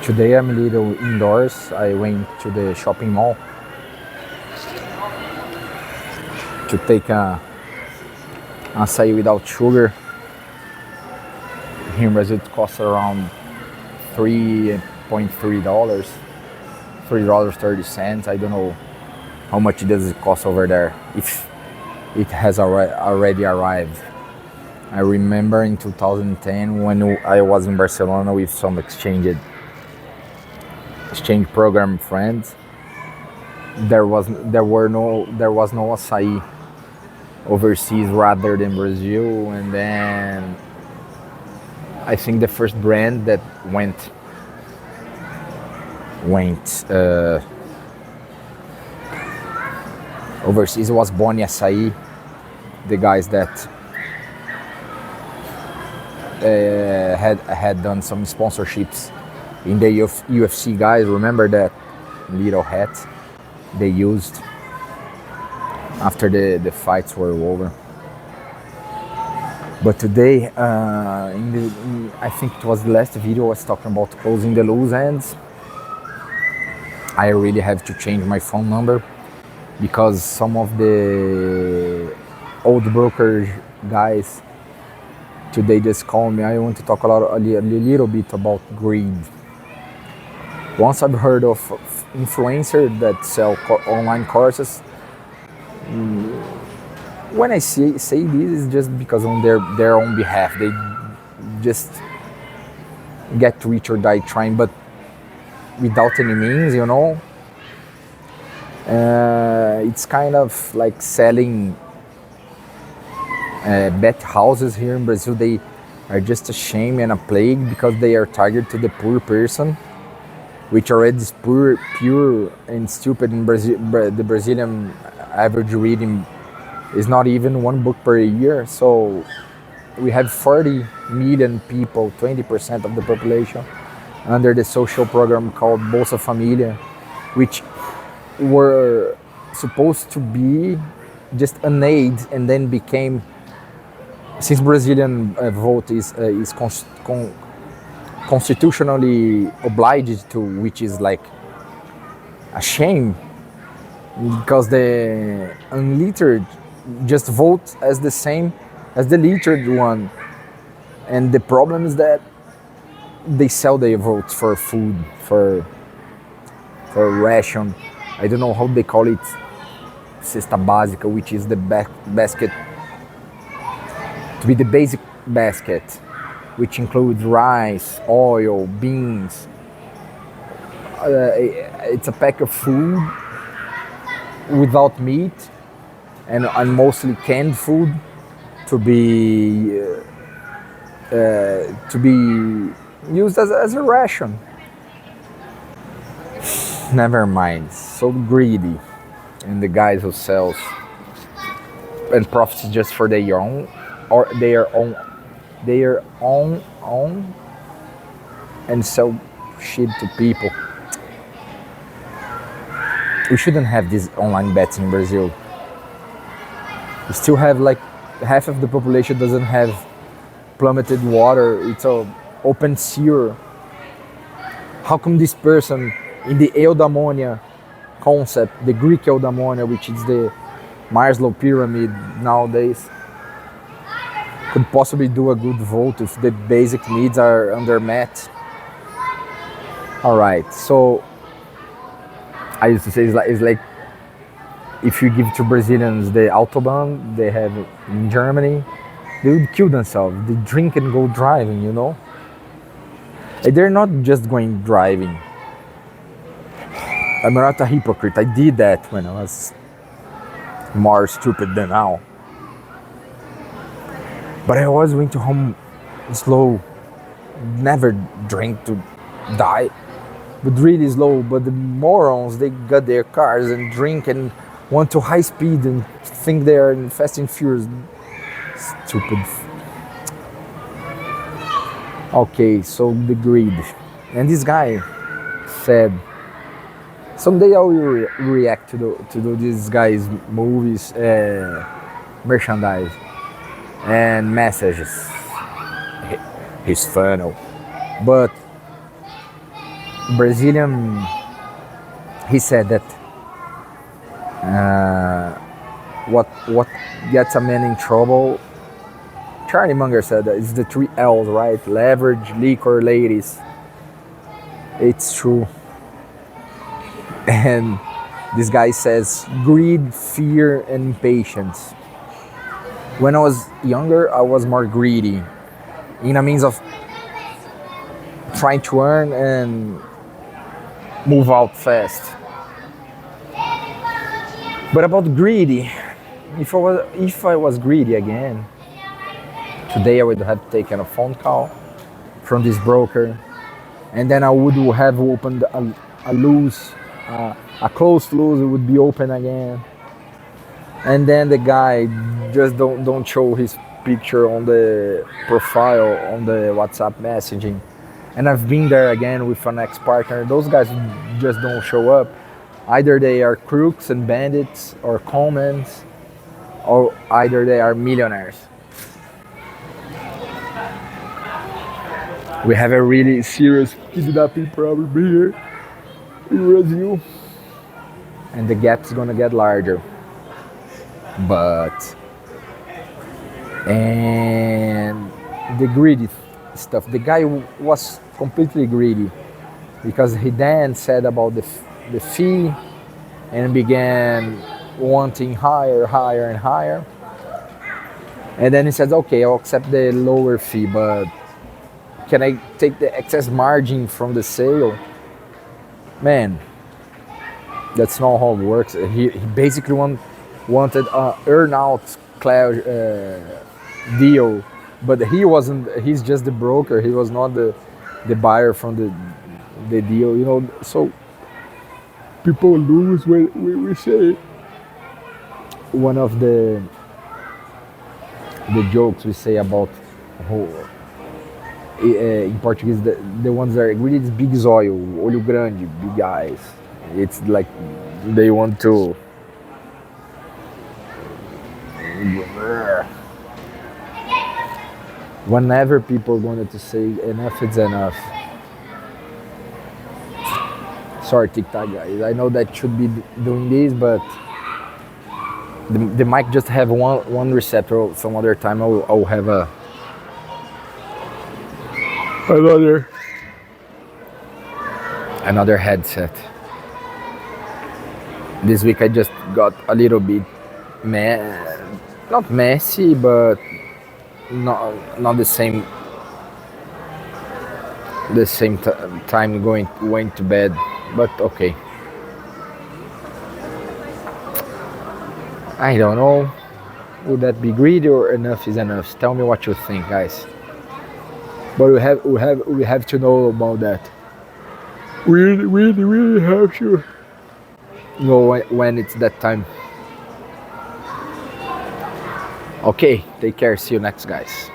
Today I'm a little indoors. I went to the shopping mall to take a açaí without sugar. Here in Brazil it costs around $3.3, $3.30. I don't know how much does it cost over there, if it has already arrived. I remember in 2010 when I was in Barcelona with some exchange program friends. There was no açaí overseas rather than Brazil, and then I think the first brand that went overseas was Boni Açaí. The guys that had done some sponsorships in the UFC guys. Remember that little hat they used after the fights were over. But today, I think it was the last video, I was talking about closing the loose ends. I really have to change my phone number because some of the old broker guys today just called me. I want to talk a little bit about greed. Once I've heard of influencers that sell online courses, when I say this, it's just because on their own behalf, they just get rich or die trying, but without any means, you know. It's kind of like selling bet houses here in Brazil. They are just a shame and a plague because they are targeted to the poor person, which already is pure and stupid in Brazil. The Brazilian average reading is not even one book per year. So we have 40 million people, 20% of the population, under the social program called Bolsa Família, which were supposed to be just an aid and then became, since Brazilian vote is constitutionally obliged to, which is like a shame, because the unlettered just vote as the same as the lettered one. And the problem is that they sell their votes for food, for ration. I don't know how they call it, cesta básica, which is the basket, to be the basic basket, which includes rice, oil, beans. It's a pack of food without meat, and mostly canned food to be used as a ration. Never mind. So greedy, and the guys who sells and profits just for their own and sell shit to people. We shouldn't have these online bets in Brazil. We still have like half of the population doesn't have plummeted water. It's a open sewer. How come this person in the eudaimonia concept, the Greek eudaimonia, which is the Maslow pyramid nowadays, could possibly do a good vote if the basic needs are undermet? All right, so I used to say it's like if you give to Brazilians the Autobahn they have in Germany, they would kill themselves. They drink and go driving, you know? And they're not just going driving. I'm not a hypocrite. I did that when I was more stupid than now. But I always went to home slow. Never drank to die, but really slow. But the morons, they got their cars and drink and want to high speed and think they are in Fast and Furious. Stupid. Okay, so the greed. And this guy said, someday I will react to this guy's movies, merchandise, and messages, his funnel. But Brazilian, he said that what gets a man in trouble. Charlie Munger said that it's the 3 L's, right? Leverage, liquor, ladies. It's true. And this guy says greed, fear, and impatience. When I was younger, I was more greedy in a means of trying to earn and move out fast. But about greedy, if I was greedy again, today I would have taken a phone call from this broker, and then I would have opened a closed loose. It would be open again, and then the guy just don't show his picture on the profile on the WhatsApp messaging. And I've been there again with an ex-partner. Those guys just don't show up. Either they are crooks and bandits or conmans, or either they are millionaires. We have a really serious kidnapping problem here in Brazil, and the gap's gonna get larger. And the greedy stuff. The guy was completely greedy because he then said about the fee and began wanting higher, higher, and higher. And then he says, okay, I'll accept the lower fee, but can I take the excess margin from the sale? Man, that's not how it works. He basically wanted a earn-out deal, but he's just the broker. He was not the buyer from the deal, so people lose when we say. One of the jokes we say about in Portuguese, the ones that are greedy is big zóio, olho grande, big eyes. It's like they want to whenever people wanted to say enough is enough. Sorry, TikTok guys, I know that should be doing this, but the mic just have one receptor. Some other time I'll have another headset. This week I just got a little bit not messy, but not the same time going to bed, but okay. I don't know. Would that be greedy or enough is enough? Tell me what you think, guys. But we have to know about that. We really have to know when it's that time. Okay, take care. See you next, guys.